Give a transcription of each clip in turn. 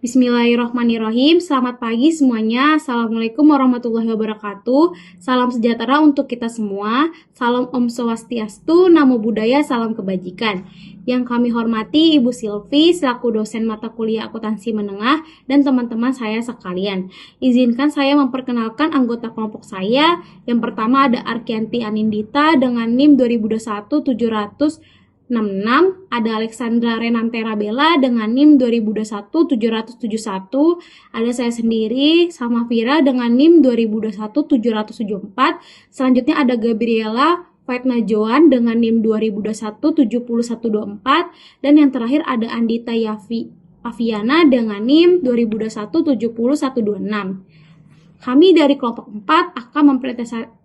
Bismillahirrahmanirrahim. Selamat pagi semuanya. Assalamualaikum warahmatullahi wabarakatuh. Salam sejahtera untuk kita semua. Salam Om Swastiastu, Namo Buddhaya, salam kebajikan. Yang kami hormati Ibu Silvi selaku dosen mata kuliah akuntansi menengah dan teman-teman saya sekalian. Izinkan saya memperkenalkan anggota kelompok saya. Yang pertama ada Arkianti Anindita dengan NIM 2021 766, ada Alexandra Renantera Bella dengan NIM 2021 771, ada saya sendiri sama Vira dengan NIM 2021 774. Selanjutnya ada Gabriela Faitna Joan dengan NIM 2021 70124, dan yang terakhir ada Andita Aviana dengan NIM 2021 70126. Kami dari kelompok 4 akan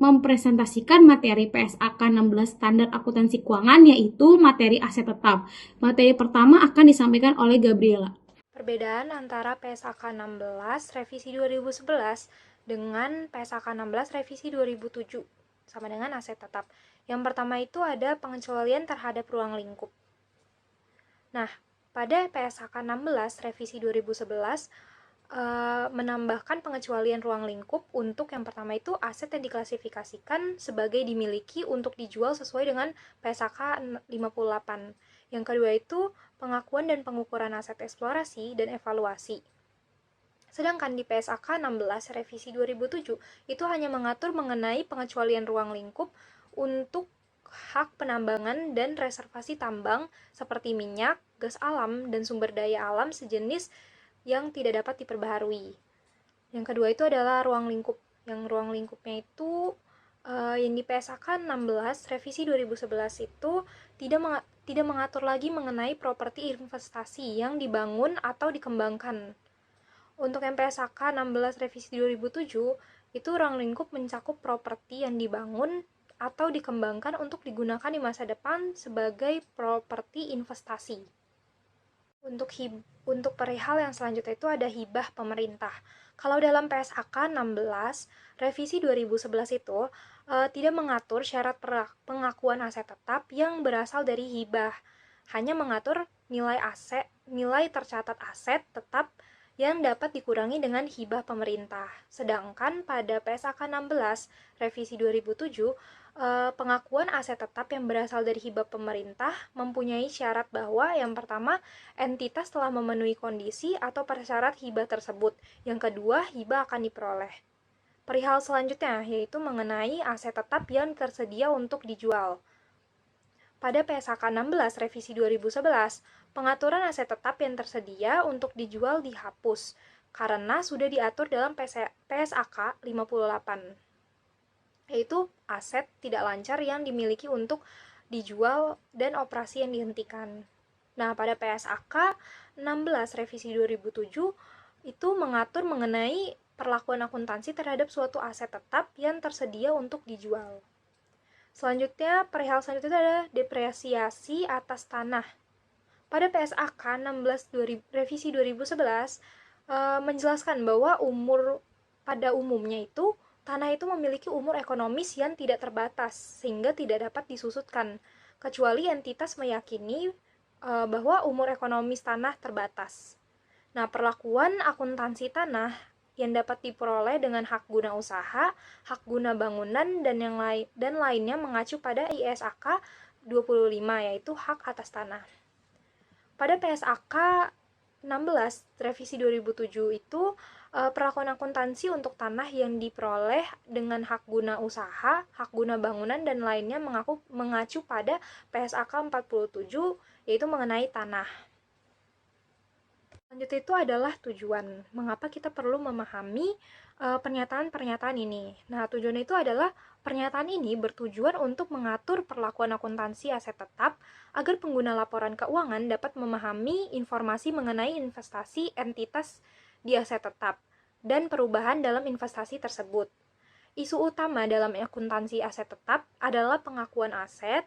mempresentasikan materi PSAK 16 Standar Akuntansi Keuangan, yaitu materi aset tetap. Materi pertama akan disampaikan oleh Gabriela. Perbedaan antara PSAK 16 revisi 2011 dengan PSAK 16 revisi 2007 sama dengan aset tetap. Yang pertama itu ada pengecualian terhadap ruang lingkup. Nah, pada PSAK 16 revisi 2011 menambahkan pengecualian ruang lingkup untuk yang pertama itu aset yang diklasifikasikan sebagai dimiliki untuk dijual sesuai dengan PSAK 58. Yang kedua itu pengakuan dan pengukuran aset eksplorasi dan evaluasi. Sedangkan di PSAK 16 revisi 2007 itu hanya mengatur mengenai pengecualian ruang lingkup untuk hak penambangan dan reservasi tambang seperti minyak, gas alam, dan sumber daya alam sejenis yang tidak dapat diperbaharui. Yang kedua itu adalah ruang lingkup. Yang ruang lingkupnya itu yang di PSAK 16 revisi 2011 itu tidak mengatur lagi mengenai properti investasi yang dibangun atau dikembangkan. Untuk yang PSAK 16 revisi 2007 itu ruang lingkup mencakup properti yang dibangun atau dikembangkan untuk digunakan di masa depan sebagai properti investasi. Untuk perihal yang selanjutnya itu ada hibah pemerintah. Kalau dalam PSAK 16 revisi 2011 itu tidak mengatur syarat pengakuan aset tetap yang berasal dari hibah, hanya mengatur nilai tercatat aset tetap yang dapat dikurangi dengan hibah pemerintah. Sedangkan pada PSAK 16 revisi 2007 pengakuan aset tetap yang berasal dari hibah pemerintah mempunyai syarat bahwa yang pertama, entitas telah memenuhi kondisi atau persyarat hibah tersebut. Yang kedua, hibah akan diperoleh. Perihal selanjutnya yaitu mengenai aset tetap yang tersedia untuk dijual. Pada PSAK 16 revisi 2011, pengaturan aset tetap yang tersedia untuk dijual dihapus karena sudah diatur dalam PSAK 58. Yaitu aset tidak lancar yang dimiliki untuk dijual dan operasi yang dihentikan. Nah, pada PSAK 16 revisi 2007 itu mengatur mengenai perlakuan akuntansi terhadap suatu aset tetap yang tersedia untuk dijual. Selanjutnya, perihal selanjutnya adalah depresiasi atas tanah. Pada PSAK 16 revisi 2011 menjelaskan bahwa pada umumnya itu tanah itu memiliki umur ekonomis yang tidak terbatas, sehingga tidak dapat disusutkan, kecuali entitas meyakini bahwa umur ekonomis tanah terbatas. Nah, perlakuan akuntansi tanah yang dapat diperoleh dengan hak guna usaha, hak guna bangunan, dan lainnya mengacu pada ISAK 25, yaitu hak atas tanah. Pada PSAK 16 revisi 2007 itu perlakuan akuntansi untuk tanah yang diperoleh dengan hak guna usaha, hak guna bangunan, dan lainnya mengacu pada PSAK 47, yaitu mengenai tanah. Selanjutnya itu adalah tujuan. Mengapa kita perlu memahami pernyataan-pernyataan ini? Nah, tujuan itu adalah pernyataan ini bertujuan untuk mengatur perlakuan akuntansi aset tetap agar pengguna laporan keuangan dapat memahami informasi mengenai investasi entitas di aset tetap dan perubahan dalam investasi tersebut. Isu utama dalam akuntansi aset tetap adalah pengakuan aset,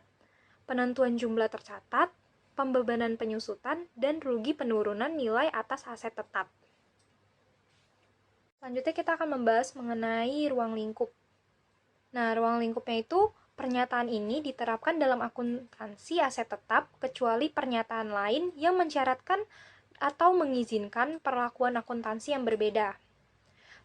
penentuan jumlah tercatat, pembebanan penyusutan, dan rugi penurunan nilai atas aset tetap. Selanjutnya kita akan membahas mengenai ruang lingkup. Nah, ruang lingkupnya itu pernyataan ini diterapkan dalam akuntansi aset tetap kecuali pernyataan lain yang mensyaratkan atau mengizinkan perlakuan akuntansi yang berbeda.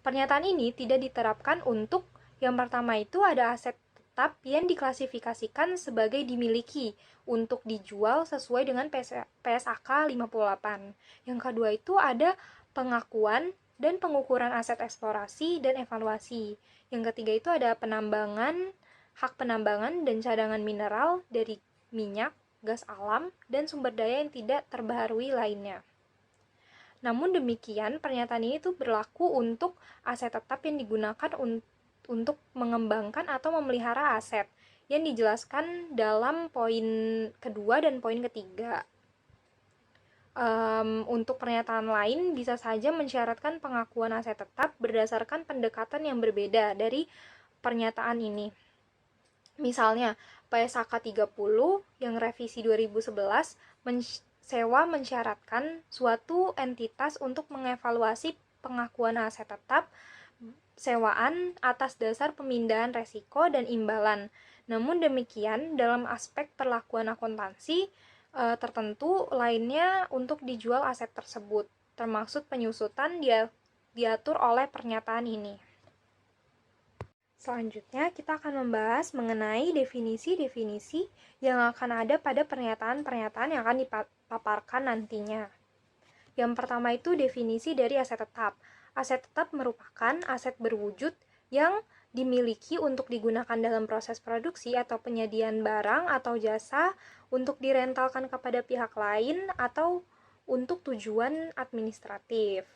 Pernyataan ini tidak diterapkan untuk yang pertama itu ada aset tetap yang diklasifikasikan sebagai dimiliki untuk dijual sesuai dengan PSAK 58. Yang kedua itu ada pengakuan dan pengukuran aset eksplorasi dan evaluasi. Yang ketiga itu ada penambangan, hak penambangan dan cadangan mineral dari minyak, gas alam, dan sumber daya yang tidak terbaharui lainnya. Namun demikian, pernyataan ini tuh berlaku untuk aset tetap yang digunakan untuk mengembangkan atau memelihara aset yang dijelaskan dalam poin kedua dan poin ketiga. Untuk pernyataan lain bisa saja mensyaratkan pengakuan aset tetap berdasarkan pendekatan yang berbeda dari pernyataan ini. Misalnya, PSAK 30 yang revisi 2011 sewa mensyaratkan suatu entitas untuk mengevaluasi pengakuan aset tetap sewaan atas dasar pemindahan resiko dan imbalan. Namun demikian, dalam aspek perlakuan akuntansi tertentu lainnya untuk dijual aset tersebut, termasuk penyusutan diatur oleh pernyataan ini. Selanjutnya, kita akan membahas mengenai definisi-definisi yang akan ada pada pernyataan-pernyataan yang akan dipaparkan nantinya. Yang pertama itu definisi dari aset tetap. Aset tetap merupakan aset berwujud yang dimiliki untuk digunakan dalam proses produksi atau penyediaan barang atau jasa untuk direntalkan kepada pihak lain atau untuk tujuan administratif.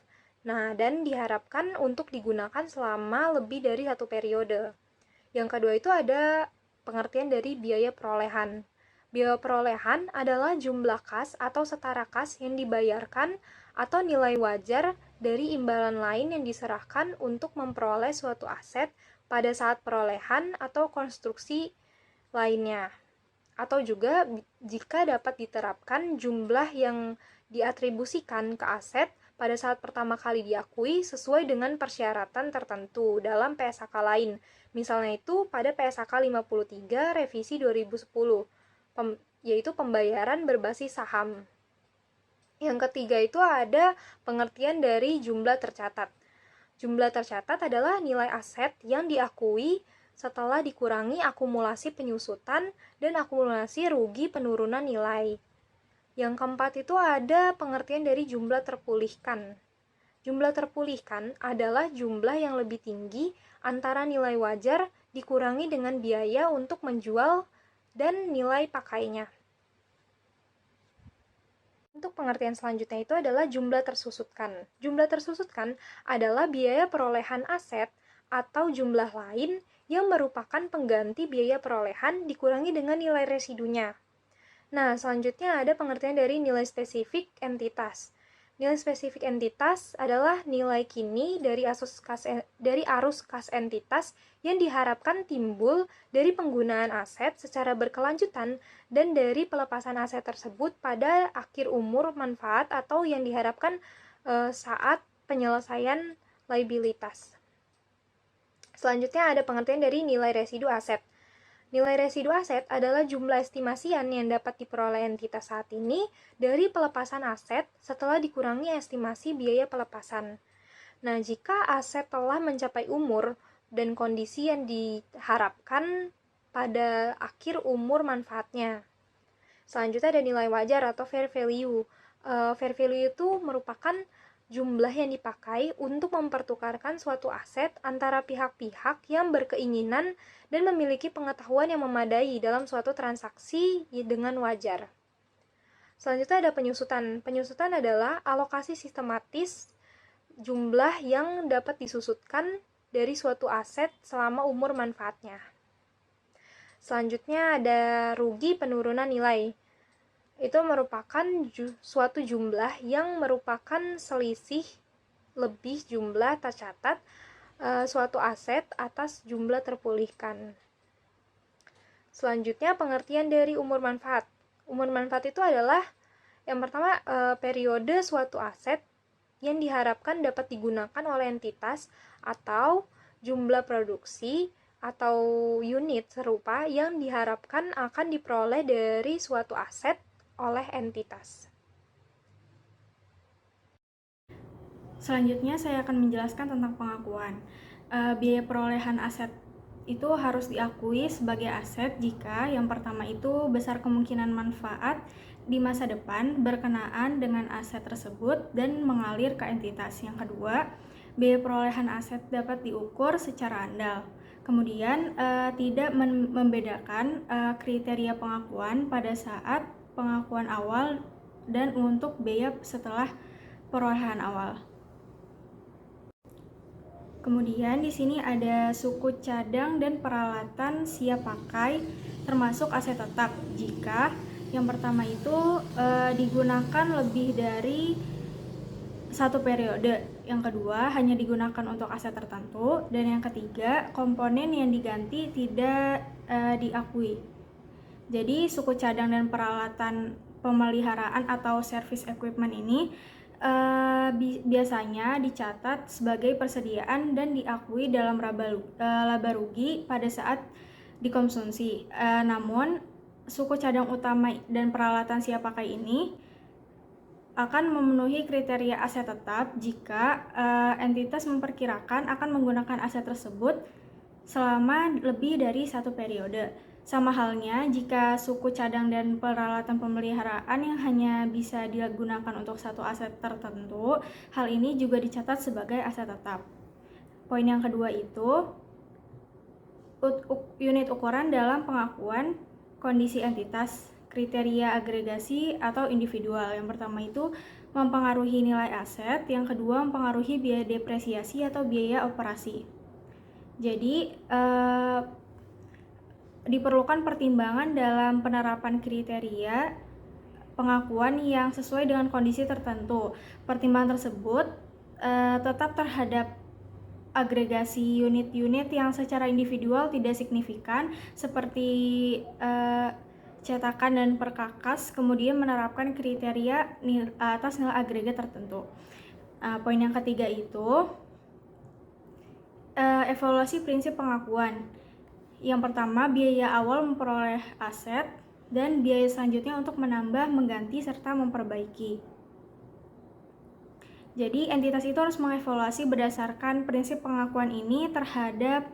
Nah, dan diharapkan untuk digunakan selama lebih dari satu periode. Yang kedua itu ada pengertian dari biaya perolehan. Biaya perolehan adalah jumlah kas atau setara kas yang dibayarkan atau nilai wajar dari imbalan lain yang diserahkan untuk memperoleh suatu aset pada saat perolehan atau konstruksi lainnya. Atau juga jika dapat diterapkan jumlah yang diatribusikan ke aset pada saat pertama kali diakui sesuai dengan persyaratan tertentu dalam PSAK lain. Misalnya itu pada PSAK 53 revisi 2010, yaitu pembayaran berbasis saham. Yang ketiga itu ada pengertian dari jumlah tercatat. Jumlah tercatat adalah nilai aset yang diakui setelah dikurangi akumulasi penyusutan dan akumulasi rugi penurunan nilai. Yang keempat itu ada pengertian dari jumlah terpulihkan. Jumlah terpulihkan adalah jumlah yang lebih tinggi antara nilai wajar dikurangi dengan biaya untuk menjual dan nilai pakainya. Untuk pengertian selanjutnya itu adalah jumlah tersusutkan. Jumlah tersusutkan adalah biaya perolehan aset atau jumlah lain yang merupakan pengganti biaya perolehan dikurangi dengan nilai residunya. Nah, selanjutnya ada pengertian dari nilai spesifik entitas. Nilai spesifik entitas adalah nilai kini dari arus kas entitas yang diharapkan timbul dari penggunaan aset secara berkelanjutan dan dari pelepasan aset tersebut pada akhir umur manfaat atau yang diharapkan saat penyelesaian liabilitas. Selanjutnya ada pengertian dari nilai residu aset. Nilai residu aset adalah jumlah estimasian yang dapat diperoleh entitas saat ini dari pelepasan aset setelah dikurangi estimasi biaya pelepasan. Nah, jika aset telah mencapai umur dan kondisi yang diharapkan pada akhir umur manfaatnya. Selanjutnya ada nilai wajar atau fair value. Fair value itu merupakan jumlah yang dipakai untuk mempertukarkan suatu aset antara pihak-pihak yang berkeinginan dan memiliki pengetahuan yang memadai dalam suatu transaksi dengan wajar. Selanjutnya ada penyusutan. Penyusutan adalah alokasi sistematis jumlah yang dapat disusutkan dari suatu aset selama umur manfaatnya. Selanjutnya ada rugi penurunan nilai. Itu merupakan suatu jumlah yang merupakan selisih lebih jumlah tercatat suatu aset atas jumlah terpulihkan. Selanjutnya pengertian dari umur manfaat. Umur manfaat itu adalah yang pertama periode suatu aset yang diharapkan dapat digunakan oleh entitas atau jumlah produksi atau unit serupa yang diharapkan akan diperoleh dari suatu aset oleh entitas. Selanjutnya saya akan menjelaskan tentang pengakuan. Biaya perolehan aset itu harus diakui sebagai aset jika yang pertama itu besar kemungkinan manfaat di masa depan berkenaan dengan aset tersebut dan mengalir ke entitas. Yang kedua, biaya perolehan aset dapat diukur secara andal. Kemudian tidak membedakan kriteria pengakuan pada saat pengakuan awal dan untuk biaya setelah perolehan awal. Kemudian di sini ada suku cadang dan peralatan siap pakai termasuk aset tetap jika yang pertama itu digunakan lebih dari satu periode, yang kedua hanya digunakan untuk aset tertentu, dan yang ketiga komponen yang diganti tidak diakui. Jadi suku cadang dan peralatan pemeliharaan atau service equipment ini biasanya dicatat sebagai persediaan dan diakui dalam laba rugi pada saat dikonsumsi. Namun suku cadang utama dan peralatan siap pakai ini akan memenuhi kriteria aset tetap jika entitas memperkirakan akan menggunakan aset tersebut selama lebih dari satu periode. Sama halnya jika suku cadang dan peralatan pemeliharaan yang hanya bisa digunakan untuk satu aset tertentu, hal ini juga dicatat sebagai aset tetap. Poin yang kedua itu unit ukuran dalam pengakuan kondisi entitas, kriteria agregasi atau individual. Yang pertama itu mempengaruhi nilai aset, yang kedua mempengaruhi biaya depresiasi atau biaya operasi. Jadi diperlukan pertimbangan dalam penerapan kriteria pengakuan yang sesuai dengan kondisi tertentu. Pertimbangan tersebut tetap terhadap agregasi unit-unit yang secara individual tidak signifikan seperti cetakan dan perkakas, kemudian menerapkan kriteria atas nilai agregat tertentu. Poin yang ketiga itu evaluasi prinsip pengakuan. Yang pertama, biaya awal memperoleh aset dan biaya selanjutnya untuk menambah, mengganti, serta memperbaiki. Jadi, entitas itu harus mengevaluasi berdasarkan prinsip pengakuan ini terhadap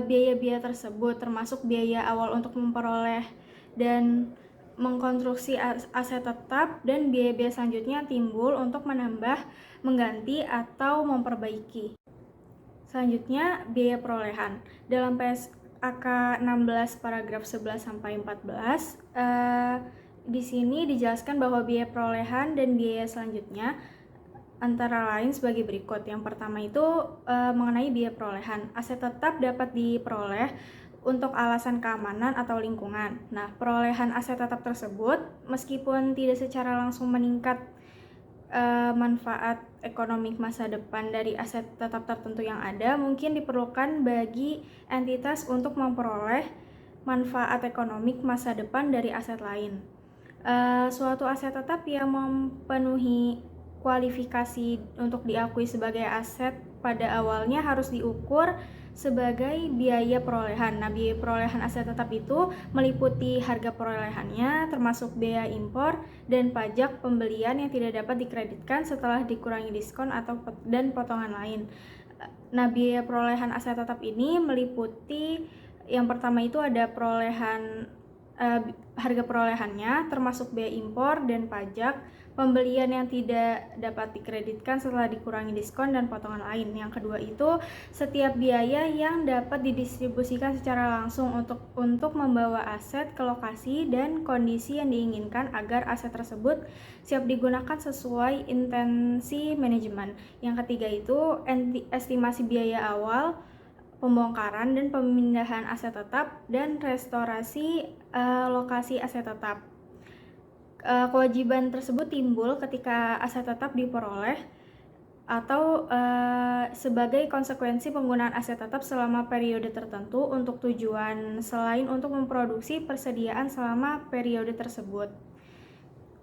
biaya-biaya tersebut, termasuk biaya awal untuk memperoleh dan mengkonstruksi aset tetap, dan biaya-biaya selanjutnya timbul untuk menambah, mengganti, atau memperbaiki. Selanjutnya, biaya perolehan. Dalam PSAK 16 paragraf 11 sampai 14, di sini dijelaskan bahwa biaya perolehan dan biaya selanjutnya antara lain sebagai berikut. Yang pertama itu mengenai biaya perolehan. Aset tetap dapat diperoleh untuk alasan keamanan atau lingkungan. Nah, perolehan aset tetap tersebut meskipun tidak secara langsung meningkat manfaat ekonomi masa depan dari aset tetap tertentu yang ada, mungkin diperlukan bagi entitas untuk memperoleh manfaat ekonomi masa depan dari aset lain. Suatu aset tetap yang memenuhi kualifikasi untuk diakui sebagai aset pada awalnya harus diukur sebagai biaya perolehan. Nah, biaya perolehan aset tetap itu meliputi harga perolehannya, termasuk biaya impor dan pajak pembelian yang tidak dapat dikreditkan setelah dikurangi diskon dan potongan lain. Nah, biaya perolehan aset tetap ini meliputi yang pertama itu ada harga perolehannya, termasuk biaya impor dan pajak pembelian yang tidak dapat dikreditkan setelah dikurangi diskon dan potongan lain. Yang kedua itu setiap biaya yang dapat didistribusikan secara langsung untuk membawa aset ke lokasi dan kondisi yang diinginkan agar aset tersebut siap digunakan sesuai intensi manajemen. Yang ketiga itu estimasi biaya awal pembongkaran dan pemindahan aset tetap dan restorasi lokasi aset tetap. Kewajiban tersebut timbul ketika aset tetap diperoleh atau sebagai konsekuensi penggunaan aset tetap selama periode tertentu untuk tujuan selain untuk memproduksi persediaan selama periode tersebut.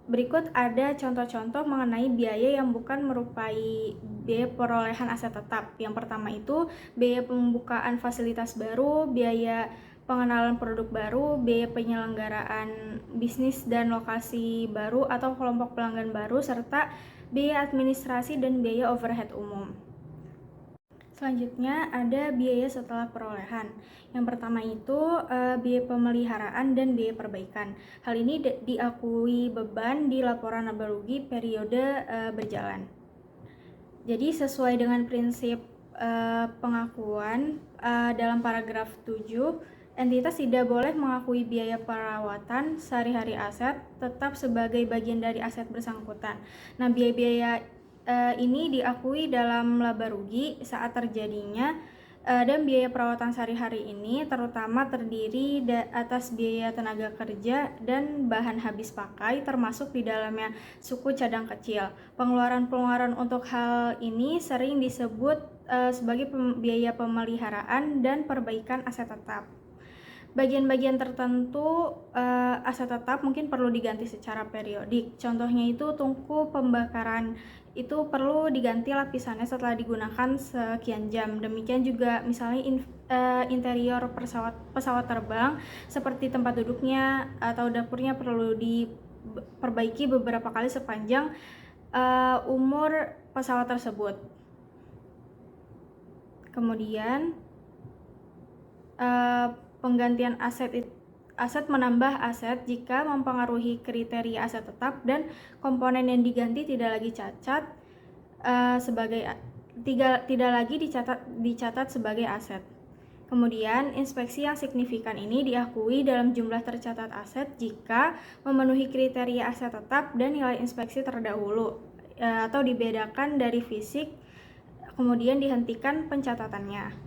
Berikut ada contoh-contoh mengenai biaya yang bukan merupai biaya perolehan aset tetap. Yang pertama itu biaya pembukaan fasilitas baru, biaya pengenalan produk baru, biaya penyelenggaraan bisnis dan lokasi baru atau kelompok pelanggan baru, serta biaya administrasi dan biaya overhead umum. Selanjutnya ada biaya setelah perolehan. Yang pertama itu biaya pemeliharaan dan biaya perbaikan. Hal ini diakui beban di laporan laba rugi periode berjalan. Jadi sesuai dengan prinsip pengakuan dalam paragraf 7, entitas tidak boleh mengakui biaya perawatan sehari-hari aset tetap sebagai bagian dari aset bersangkutan. Nah, biaya-biaya ini diakui dalam laba rugi saat terjadinya dan biaya perawatan sehari-hari ini terutama terdiri atas biaya tenaga kerja dan bahan habis pakai termasuk di dalamnya suku cadang kecil. Pengeluaran-pengeluaran untuk hal ini sering disebut sebagai biaya pemeliharaan dan perbaikan aset tetap. Bagian-bagian tertentu aset tetap mungkin perlu diganti secara periodik. Contohnya itu tungku pembakaran itu perlu diganti lapisannya setelah digunakan sekian jam. Demikian juga misalnya interior pesawat terbang seperti tempat duduknya atau dapurnya perlu diperbaiki beberapa kali sepanjang umur pesawat tersebut. Kemudian penggantian aset menambah aset jika mempengaruhi kriteria aset tetap dan komponen yang diganti tidak lagi dicatat sebagai aset. Kemudian inspeksi yang signifikan ini diakui dalam jumlah tercatat aset jika memenuhi kriteria aset tetap dan nilai inspeksi terdahulu atau dibedakan dari fisik kemudian dihentikan pencatatannya.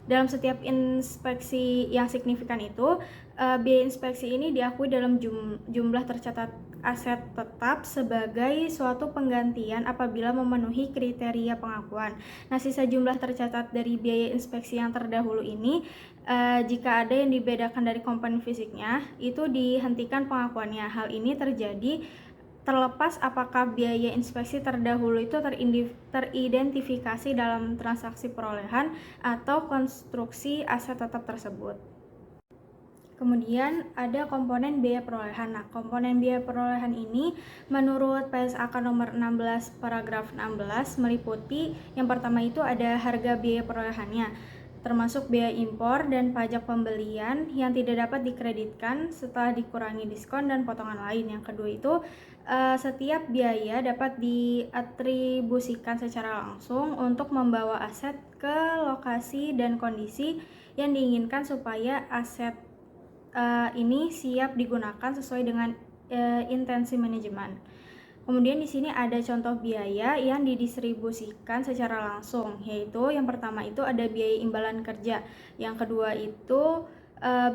Dalam setiap inspeksi yang signifikan itu, biaya inspeksi ini diakui dalam jumlah tercatat aset tetap sebagai suatu penggantian apabila memenuhi kriteria pengakuan. Nah, sisa jumlah tercatat dari biaya inspeksi yang terdahulu ini, jika ada yang dibedakan dari komponen fisiknya, itu dihentikan pengakuannya. Hal ini terjadi terlepas apakah biaya inspeksi terdahulu itu teridentifikasi dalam transaksi perolehan atau konstruksi aset tetap tersebut. Kemudian ada komponen biaya perolehan. Nah, komponen biaya perolehan ini menurut PSAK nomor 16 paragraf 16 meliputi yang pertama itu ada harga biaya perolehannya, termasuk biaya impor dan pajak pembelian yang tidak dapat dikreditkan setelah dikurangi diskon dan potongan lain. Yang kedua itu setiap biaya dapat diatribusikan secara langsung untuk membawa aset ke lokasi dan kondisi yang diinginkan supaya aset ini siap digunakan sesuai dengan intensi manajemen. Kemudian di sini ada contoh biaya yang didistribusikan secara langsung, yaitu yang pertama itu ada biaya imbalan kerja, yang kedua itu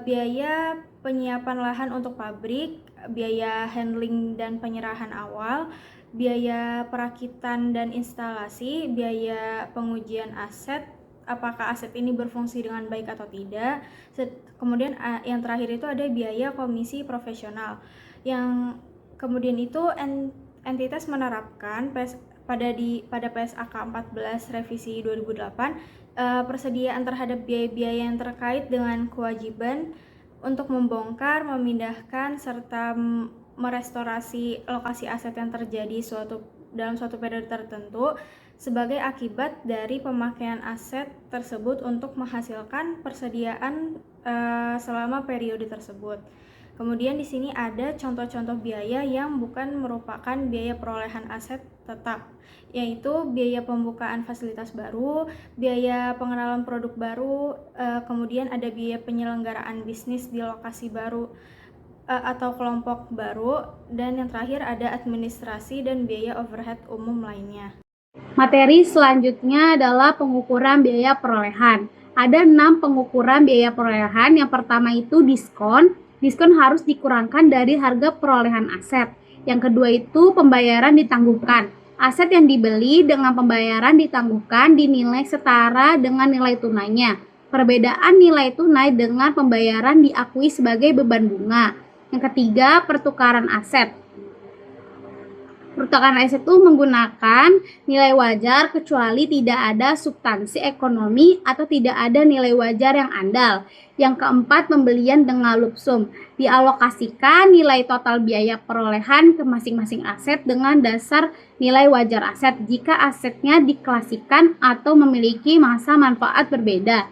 biaya penyiapan lahan untuk pabrik, biaya handling dan penyerahan awal, biaya perakitan dan instalasi, biaya pengujian aset, apakah aset ini berfungsi dengan baik atau tidak. Kemudian yang terakhir itu ada biaya komisi profesional, yang kemudian itu entitas menerapkan pada PSAK 14 revisi 2008 persediaan terhadap biaya-biaya yang terkait dengan kewajiban untuk membongkar, memindahkan, serta merestorasi lokasi aset yang terjadi dalam suatu periode tertentu sebagai akibat dari pemakaian aset tersebut untuk menghasilkan persediaan selama periode tersebut. Kemudian di sini ada contoh-contoh biaya yang bukan merupakan biaya perolehan aset tetap, yaitu biaya pembukaan fasilitas baru, biaya pengenalan produk baru, kemudian ada biaya penyelenggaraan bisnis di lokasi baru atau kelompok baru, dan yang terakhir ada administrasi dan biaya overhead umum lainnya. Materi selanjutnya adalah pengukuran biaya perolehan. Ada 6 pengukuran biaya perolehan. Yang pertama itu diskon. Diskon harus dikurangkan dari harga perolehan aset. Yang kedua itu pembayaran ditangguhkan. Aset yang dibeli dengan pembayaran ditangguhkan dinilai setara dengan nilai tunainya. Perbedaan nilai tunai dengan pembayaran diakui sebagai beban bunga. Yang ketiga, pertukaran aset. Pertukaran aset itu menggunakan nilai wajar kecuali tidak ada substansi ekonomi atau tidak ada nilai wajar yang andal. Yang keempat, pembelian dengan lump sum. Dialokasikan nilai total biaya perolehan ke masing-masing aset dengan dasar nilai wajar aset jika asetnya diklasikan atau memiliki masa manfaat berbeda.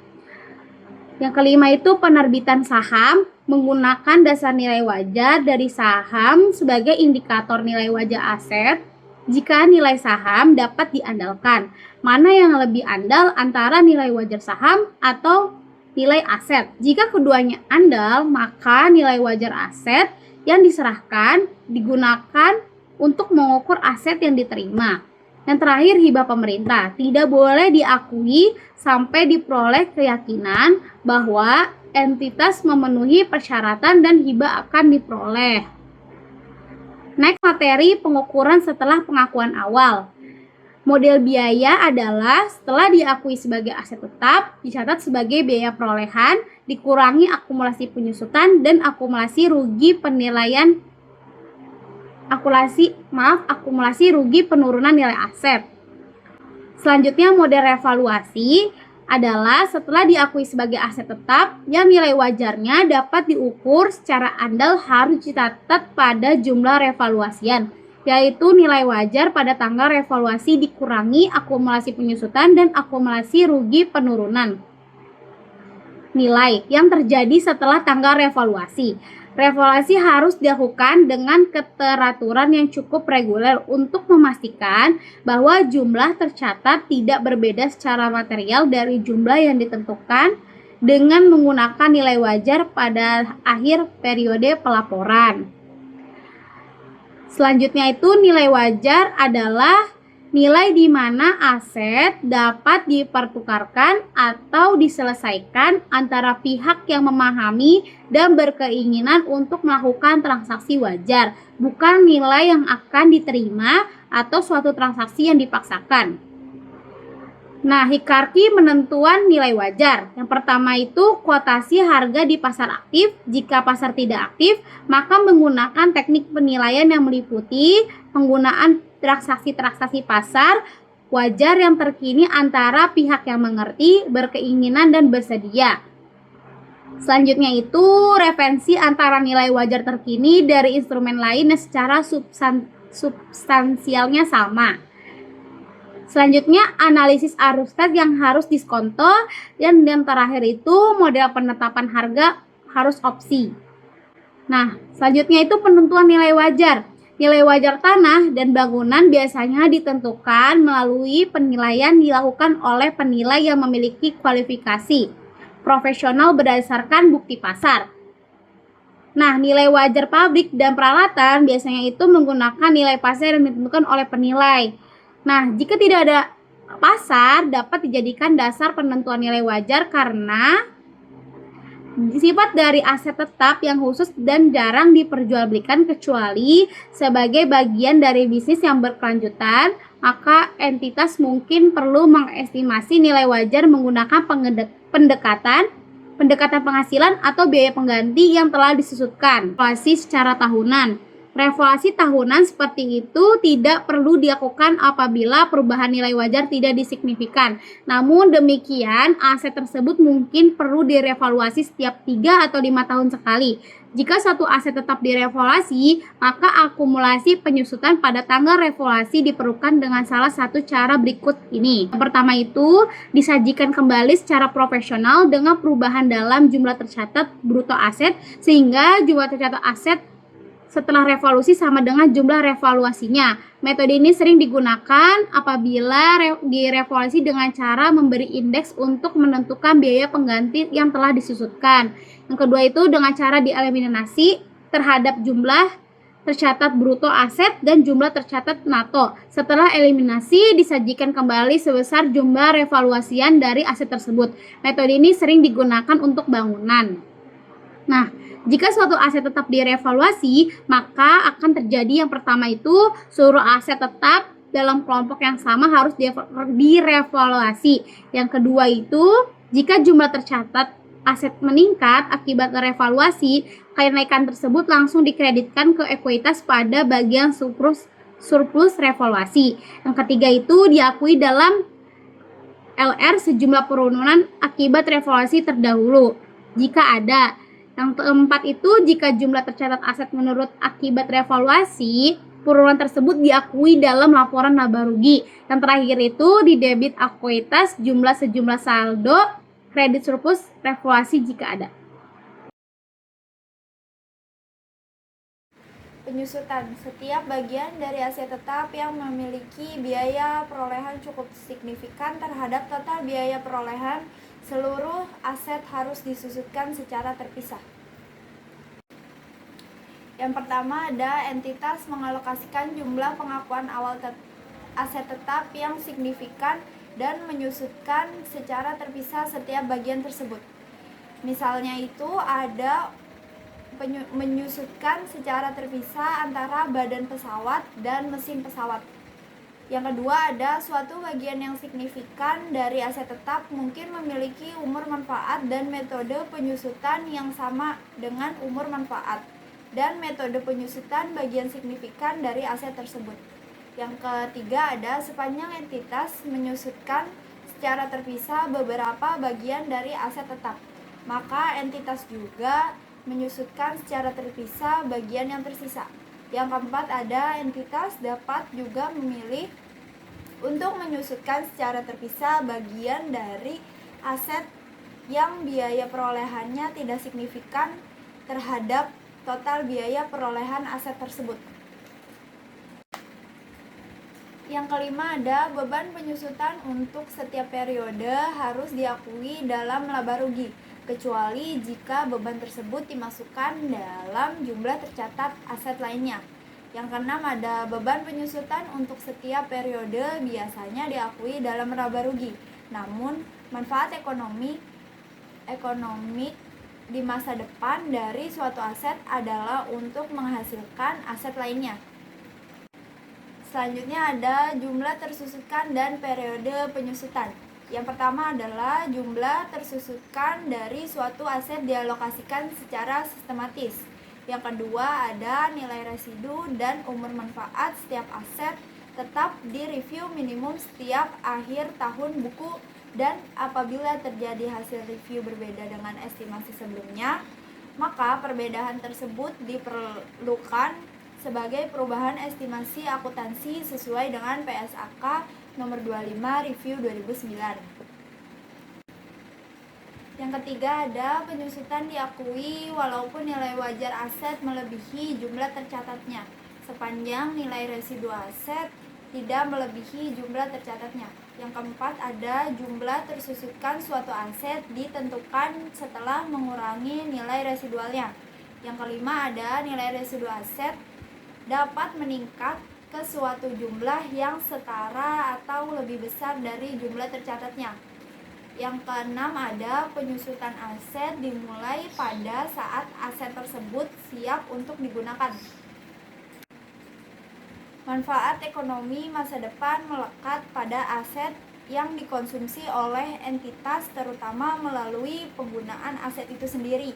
Yang kelima itu penerbitan saham menggunakan dasar nilai wajar dari saham sebagai indikator nilai wajar aset jika nilai saham dapat diandalkan. Mana yang lebih andal antara nilai wajar saham atau nilai aset? Jika keduanya andal, maka nilai wajar aset yang diserahkan digunakan untuk mengukur aset yang diterima. Yang terakhir, hibah pemerintah. Tidak boleh diakui sampai diperoleh keyakinan bahwa entitas memenuhi persyaratan dan hibah akan diperoleh. Next, materi pengukuran setelah pengakuan awal. Model biaya adalah setelah diakui sebagai aset tetap, dicatat sebagai biaya perolehan, dikurangi akumulasi penyusutan dan akumulasi rugi rugi penurunan nilai aset. Selanjutnya, model revaluasi adalah setelah diakui sebagai aset tetap yang nilai wajarnya dapat diukur secara andal harus dicatat pada jumlah revaluasian, yaitu nilai wajar pada tanggal revaluasi dikurangi akumulasi penyusutan dan akumulasi rugi penurunan nilai yang terjadi setelah tanggal revaluasi. Revaluasi harus dilakukan dengan keteraturan yang cukup reguler untuk memastikan bahwa jumlah tercatat tidak berbeda secara material dari jumlah yang ditentukan dengan menggunakan nilai wajar pada akhir periode pelaporan. Selanjutnya itu nilai wajar adalah nilai di mana aset dapat dipertukarkan atau diselesaikan antara pihak yang memahami dan berkeinginan untuk melakukan transaksi wajar, bukan nilai yang akan diterima atau suatu transaksi yang dipaksakan. Nah, hierarki penentuan nilai wajar. Yang pertama itu kuotasi harga di pasar aktif. Jika pasar tidak aktif, maka menggunakan teknik penilaian yang meliputi penggunaan transaksi-transaksi pasar wajar yang terkini antara pihak yang mengerti, berkeinginan, dan bersedia. Selanjutnya itu referensi antara nilai wajar terkini dari instrumen lain yang secara substansialnya sama. Selanjutnya analisis arus tes yang harus diskonto, dan yang terakhir itu model penetapan harga harus opsi. Nah, selanjutnya itu penentuan nilai wajar. Nilai wajar tanah dan bangunan biasanya ditentukan melalui penilaian dilakukan oleh penilai yang memiliki kualifikasi profesional berdasarkan bukti pasar. Nah, nilai wajar pabrik dan peralatan biasanya itu menggunakan nilai pasar yang ditentukan oleh penilai. Nah, jika tidak ada pasar dapat dijadikan dasar penentuan nilai wajar karena sifat dari aset tetap yang khusus dan jarang diperjualbelikan kecuali sebagai bagian dari bisnis yang berkelanjutan, maka entitas mungkin perlu mengestimasi nilai wajar menggunakan pendekatan penghasilan atau biaya pengganti yang telah disusutkan. Revaluasi secara tahunan. Revaluasi tahunan seperti itu tidak perlu dilakukan apabila perubahan nilai wajar tidak signifikan. Namun demikian, aset tersebut mungkin perlu direvaluasi setiap 3 atau 5 tahun sekali. Jika suatu aset tetap direvaluasi, maka akumulasi penyusutan pada tanggal revaluasi diperlukan dengan salah satu cara berikut ini. Yang pertama itu, disajikan kembali secara profesional dengan perubahan dalam jumlah tercatat bruto aset, sehingga jumlah tercatat aset setelah revaluasi sama dengan jumlah revaluasinya. Metode ini sering digunakan apabila direvaluasi dengan cara memberi indeks untuk menentukan biaya pengganti yang telah disusutkan. Yang kedua itu dengan cara dieliminasi terhadap jumlah tercatat bruto aset dan jumlah tercatat nato. Setelah eliminasi disajikan kembali sebesar jumlah revaluasian dari aset tersebut. Metode ini sering digunakan untuk bangunan. Nah, jika suatu aset tetap direvaluasi, maka akan terjadi yang pertama itu seluruh aset tetap dalam kelompok yang sama harus direvaluasi. Yang kedua itu, jika jumlah tercatat aset meningkat akibat revaluasi, kenaikan tersebut langsung dikreditkan ke ekuitas pada bagian surplus surplus revaluasi. Yang ketiga itu diakui dalam LR sejumlah penurunan akibat revaluasi terdahulu jika ada. Yang keempat itu jika jumlah tercatat aset menurut akibat revaluasi, penurunan tersebut diakui dalam laporan laba rugi. Yang terakhir itu di debit akuitas sejumlah saldo kredit surplus revaluasi jika ada. Penyusutan. Setiap bagian dari aset tetap yang memiliki biaya perolehan cukup signifikan terhadap total biaya perolehan, seluruh aset harus disusutkan secara terpisah. Yang pertama ada entitas mengalokasikan jumlah pengakuan awal aset tetap yang signifikan dan menyusutkan secara terpisah setiap bagian tersebut. Misalnya itu ada menyusutkan secara terpisah antara badan pesawat dan mesin pesawat. Yang kedua ada suatu bagian yang signifikan dari aset tetap mungkin memiliki umur manfaat dan metode penyusutan yang sama dengan umur manfaat dan metode penyusutan bagian signifikan dari aset tersebut. Yang ketiga ada sepanjang entitas menyusutkan secara terpisah beberapa bagian dari aset tetap, maka entitas juga menyusutkan secara terpisah bagian yang tersisa. Yang keempat ada entitas dapat juga memilih untuk menyusutkan secara terpisah bagian dari aset yang biaya perolehannya tidak signifikan terhadap total biaya perolehan aset tersebut. Yang kelima ada beban penyusutan untuk setiap periode harus diakui dalam laba rugi, kecuali jika beban tersebut dimasukkan dalam jumlah tercatat aset lainnya. Yang keenam ada beban penyusutan untuk setiap periode biasanya diakui dalam laba rugi, namun manfaat ekonomik di masa depan dari suatu aset adalah untuk menghasilkan aset lainnya. Selanjutnya ada jumlah tersusutkan dan periode penyusutan. Yang pertama adalah jumlah tersusutkan dari suatu aset dialokasikan secara sistematis. Yang kedua ada nilai residu dan umur manfaat setiap aset tetap direview minimum setiap akhir tahun buku, dan apabila terjadi hasil review berbeda dengan estimasi sebelumnya, maka perbedaan tersebut diperlukan sebagai perubahan estimasi akuntansi sesuai dengan PSAK nomor 25 review 2009. Yang ketiga ada penyusutan diakui walaupun nilai wajar aset melebihi jumlah tercatatnya, sepanjang nilai residu aset tidak melebihi jumlah tercatatnya. Yang keempat ada jumlah tersusutkan suatu aset ditentukan setelah mengurangi nilai residualnya. Yang kelima ada nilai residu aset dapat meningkat ke suatu jumlah yang setara atau lebih besar dari jumlah tercatatnya. Yang keenam ada penyusutan aset dimulai pada saat aset tersebut siap untuk digunakan. Manfaat ekonomi masa depan melekat pada aset yang dikonsumsi oleh entitas terutama melalui penggunaan aset itu sendiri.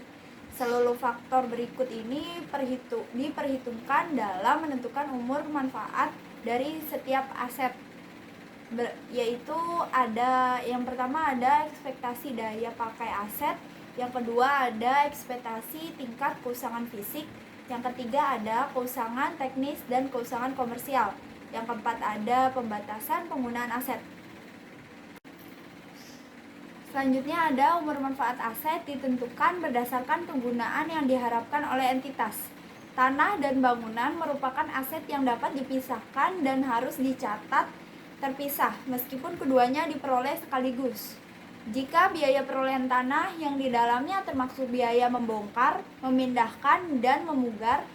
Seluruh faktor berikut ini diperhitungkan dalam menentukan umur manfaat dari setiap aset, yaitu ada yang pertama ada ekspektasi daya pakai aset, yang kedua ada ekspektasi tingkat keusangan fisik, yang ketiga ada keusangan teknis dan keusangan komersial, yang keempat ada pembatasan penggunaan aset. Selanjutnya ada umur manfaat aset ditentukan berdasarkan penggunaan yang diharapkan oleh entitas. Tanah dan bangunan merupakan aset yang dapat dipisahkan dan harus dicatat terpisah meskipun keduanya diperoleh sekaligus. Jika biaya perolehan tanah yang di dalamnya termasuk biaya membongkar, memindahkan, dan memugar,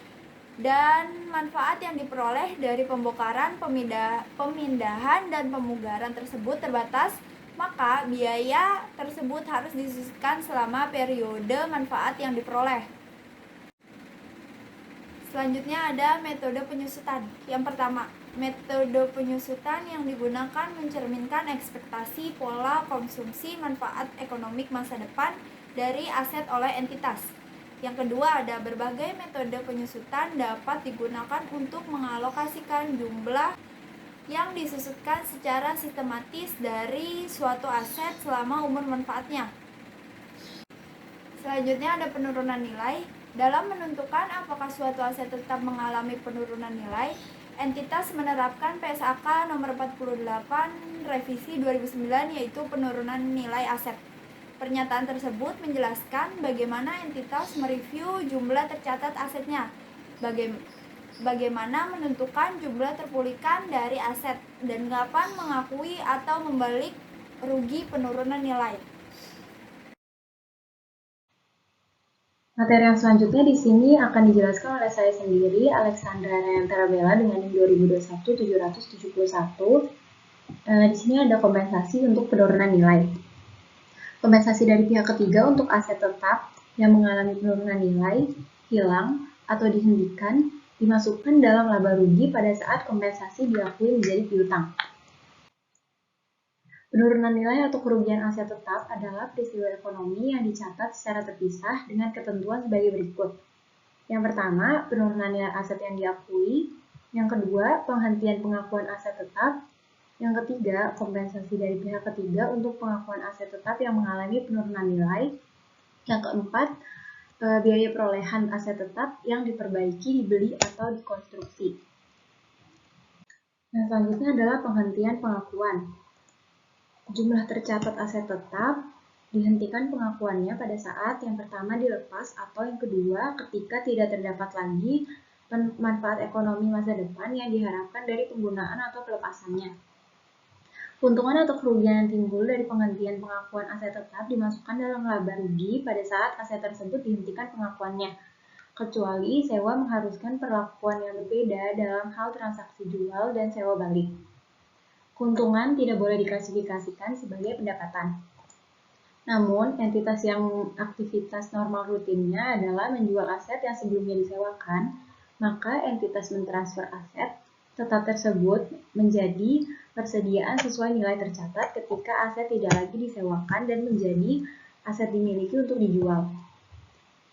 dan manfaat yang diperoleh dari pembongkaran, pemindahan, dan pemugaran tersebut terbatas, maka biaya tersebut harus disusutkan selama periode manfaat yang diperoleh. Selanjutnya ada metode penyusutan. Yang pertama, metode penyusutan yang digunakan mencerminkan ekspektasi pola konsumsi manfaat ekonomik masa depan dari aset oleh entitas. Yang kedua, ada berbagai metode penyusutan dapat digunakan untuk mengalokasikan jumlah yang disusutkan secara sistematis dari suatu aset selama umur manfaatnya. Selanjutnya ada penurunan nilai. Dalam menentukan apakah suatu aset tetap mengalami penurunan nilai, entitas menerapkan PSAK nomor 48 revisi 2009 yaitu penurunan nilai aset. Pernyataan tersebut menjelaskan bagaimana entitas mereview jumlah tercatat asetnya, bagaimana menentukan jumlah terpulihkan dari aset, dan kapan mengakui atau membalik rugi penurunan nilai. Materi yang selanjutnya di sini akan dijelaskan oleh saya sendiri, Alexandra Rayantara Bella dengan NIM 2021-771. Di sini ada kompensasi untuk penurunan nilai. Kompensasi dari pihak ketiga untuk aset tetap yang mengalami penurunan nilai, hilang, atau dihentikan, dimasukkan dalam laba rugi pada saat kompensasi diakui menjadi piutang. Penurunan nilai atau kerugian aset tetap adalah peristiwa ekonomi yang dicatat secara terpisah dengan ketentuan sebagai berikut. Yang pertama, penurunan nilai aset yang diakui. Yang kedua, penghentian pengakuan aset tetap. Yang ketiga, kompensasi dari pihak ketiga untuk pengakuan aset tetap yang mengalami penurunan nilai. Yang keempat, biaya perolehan aset tetap yang diperbaiki, dibeli, atau dikonstruksi. Yang selanjutnya adalah penghentian pengakuan. Jumlah tercatat aset tetap dihentikan pengakuannya pada saat yang pertama dilepas atau yang kedua ketika tidak terdapat lagi manfaat ekonomi masa depan yang diharapkan dari penggunaan atau pelepasannya. Keuntungan atau kerugian yang timbul dari penghentian pengakuan aset tetap dimasukkan dalam laba rugi pada saat aset tersebut dihentikan pengakuannya, kecuali sewa mengharuskan perlakuan yang berbeda dalam hal transaksi jual dan sewa balik. Keuntungan tidak boleh diklasifikasikan sebagai pendapatan. Namun, entitas yang aktivitas normal rutinnya adalah menjual aset yang sebelumnya disewakan, maka entitas mentransfer aset tetap tersebut menjadi persediaan sesuai nilai tercatat ketika aset tidak lagi disewakan dan menjadi aset dimiliki untuk dijual.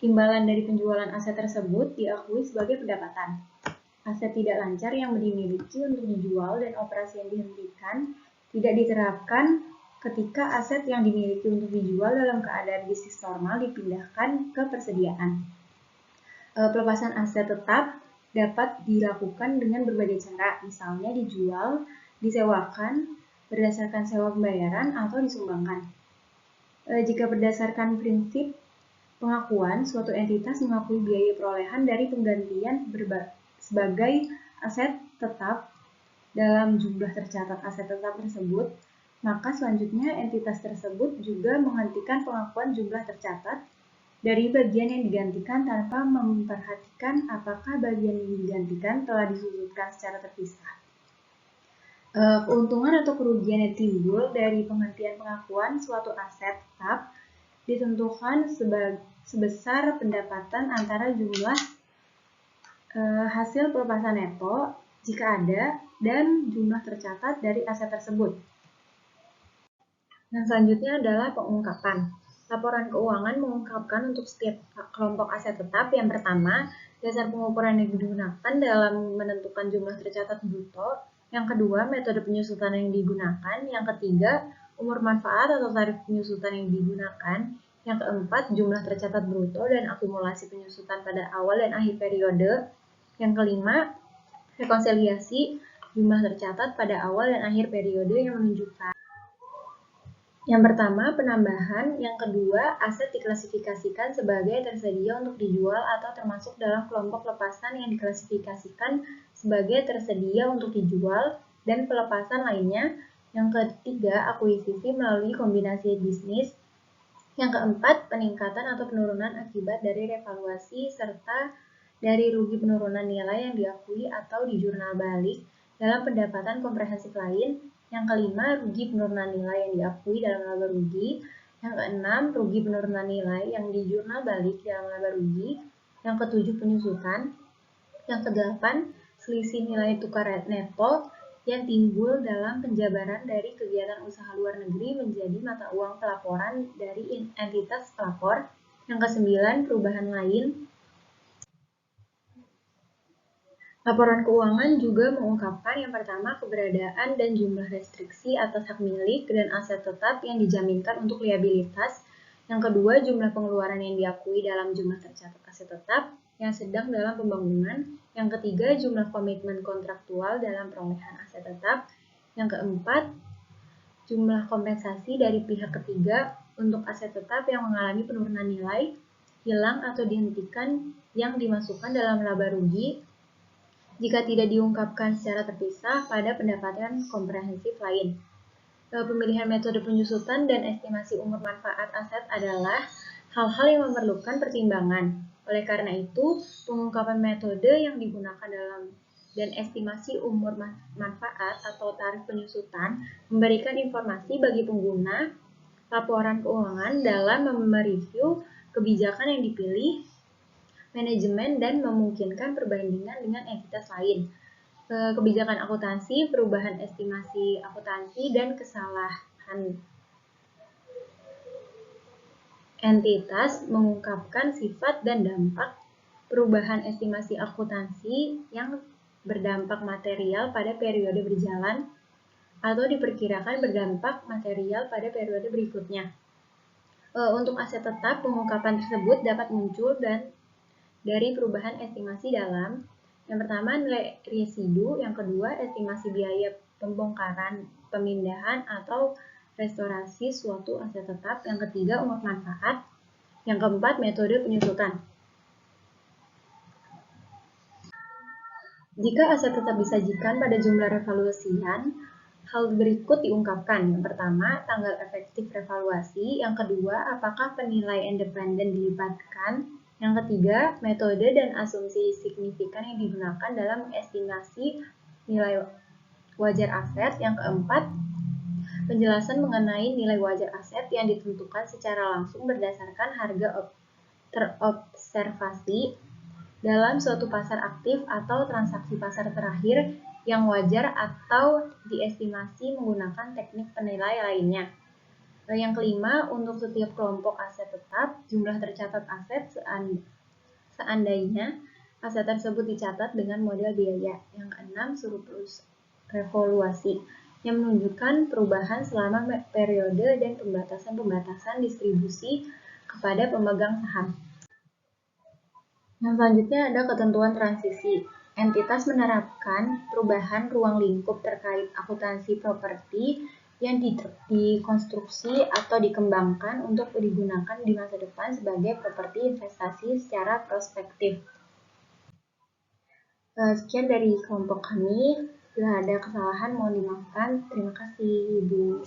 Imbalan dari penjualan aset tersebut diakui sebagai pendapatan. Aset tidak lancar yang dimiliki untuk dijual dan operasi yang dihentikan tidak diterapkan ketika aset yang dimiliki untuk dijual dalam keadaan bisnis normal dipindahkan ke persediaan. Pelepasan aset tetap dapat dilakukan dengan berbagai cara, misalnya dijual, disewakan, berdasarkan sewa pembayaran, atau disumbangkan. Jika berdasarkan prinsip pengakuan, suatu entitas mengakui biaya perolehan dari penggantian sebagai aset tetap dalam jumlah tercatat aset tetap tersebut, maka selanjutnya entitas tersebut juga menghentikan pengakuan jumlah tercatat dari bagian yang digantikan tanpa memperhatikan apakah bagian yang digantikan telah disusutkan secara terpisah. Keuntungan atau kerugian yang timbul dari penghentian pengakuan suatu aset tetap ditentukan sebesar pendapatan antara jumlah hasil pelepasan neto jika ada dan jumlah tercatat dari aset tersebut. Yang selanjutnya adalah pengungkapan. Laporan keuangan mengungkapkan untuk setiap kelompok aset tetap yang pertama, dasar pengukuran yang digunakan dalam menentukan jumlah tercatat bruto, yang kedua, metode penyusutan yang digunakan, yang ketiga, umur manfaat atau tarif penyusutan yang digunakan, yang keempat, jumlah tercatat bruto dan akumulasi penyusutan pada awal dan akhir periode, yang kelima, rekonsiliasi jumlah tercatat pada awal dan akhir periode yang menunjukkan. Yang pertama, penambahan. Yang kedua, aset diklasifikasikan sebagai tersedia untuk dijual atau termasuk dalam kelompok lepasan yang diklasifikasikan sebagai tersedia untuk dijual dan pelepasan lainnya. Yang ketiga, akuisisi melalui kombinasi bisnis. Yang keempat, peningkatan atau penurunan akibat dari revaluasi serta dari rugi penurunan nilai yang diakui atau di jurnal balik dalam pendapatan komprehensif lain. Yang kelima, rugi penurunan nilai yang diakui dalam laba rugi. Yang keenam, rugi penurunan nilai yang di jurnal balik dalam laba rugi. Yang ketujuh, penyusutan. Yang kedelapan, selisih nilai tukar neto yang timbul dalam penjabaran dari kegiatan usaha luar negeri menjadi mata uang pelaporan dari entitas pelapor. Yang ke-9, perubahan lain. Laporan keuangan juga mengungkapkan yang pertama keberadaan dan jumlah restriksi atas hak milik dan aset tetap yang dijaminkan untuk liabilitas. Yang kedua, jumlah pengeluaran yang diakui dalam jumlah tercatat aset tetap yang sedang dalam pembangunan. Yang ketiga, jumlah komitmen kontraktual dalam perolehan aset tetap. Yang keempat, jumlah kompensasi dari pihak ketiga untuk aset tetap yang mengalami penurunan nilai, hilang atau dihentikan yang dimasukkan dalam laba rugi jika tidak diungkapkan secara terpisah pada pendapatan komprehensif lain. Pemilihan metode penyusutan dan estimasi umur manfaat aset adalah hal-hal yang memerlukan pertimbangan. Oleh karena itu, pengungkapan metode yang digunakan dalam dan estimasi umur manfaat atau tarif penyusutan memberikan informasi bagi pengguna laporan keuangan dalam mereview kebijakan yang dipilih manajemen dan memungkinkan perbandingan dengan entitas lain. Kebijakan akuntansi, perubahan estimasi akuntansi, dan kesalahan entitas mengungkapkan sifat dan dampak perubahan estimasi akuntansi yang berdampak material pada periode berjalan atau diperkirakan berdampak material pada periode berikutnya. Untuk aset tetap, pengungkapan tersebut dapat muncul dari perubahan estimasi dalam yang pertama nilai residu, yang kedua estimasi biaya pembongkaran, pemindahan atau restorasi suatu aset tetap, yang ketiga umur manfaat, yang keempat metode penyusutan. Jika aset tetap disajikan pada jumlah revaluasian, hal berikut diungkapkan. Yang pertama, tanggal efektif revaluasi. Yang kedua, apakah penilai independen dilibatkan. Yang ketiga, metode dan asumsi signifikan yang digunakan dalam estimasi nilai wajar aset. Yang keempat, penjelasan mengenai nilai wajar aset yang ditentukan secara langsung berdasarkan harga terobservasi dalam suatu pasar aktif atau transaksi pasar terakhir yang wajar atau diestimasi menggunakan teknik penilai lainnya. Yang kelima, untuk setiap kelompok aset tetap, jumlah tercatat aset seandainya aset tersebut dicatat dengan model biaya. Yang keenam, surplus revaluasi yang menunjukkan perubahan selama periode dan pembatasan distribusi kepada pemegang saham. Yang selanjutnya ada ketentuan transisi. Entitas menerapkan perubahan ruang lingkup terkait akuntansi properti yang dikonstruksi atau dikembangkan untuk digunakan di masa depan sebagai properti investasi secara prospektif. Sekian dari kelompok kami. Bila ada kesalahan mohon dimaafkan. Terima kasih, Ibu.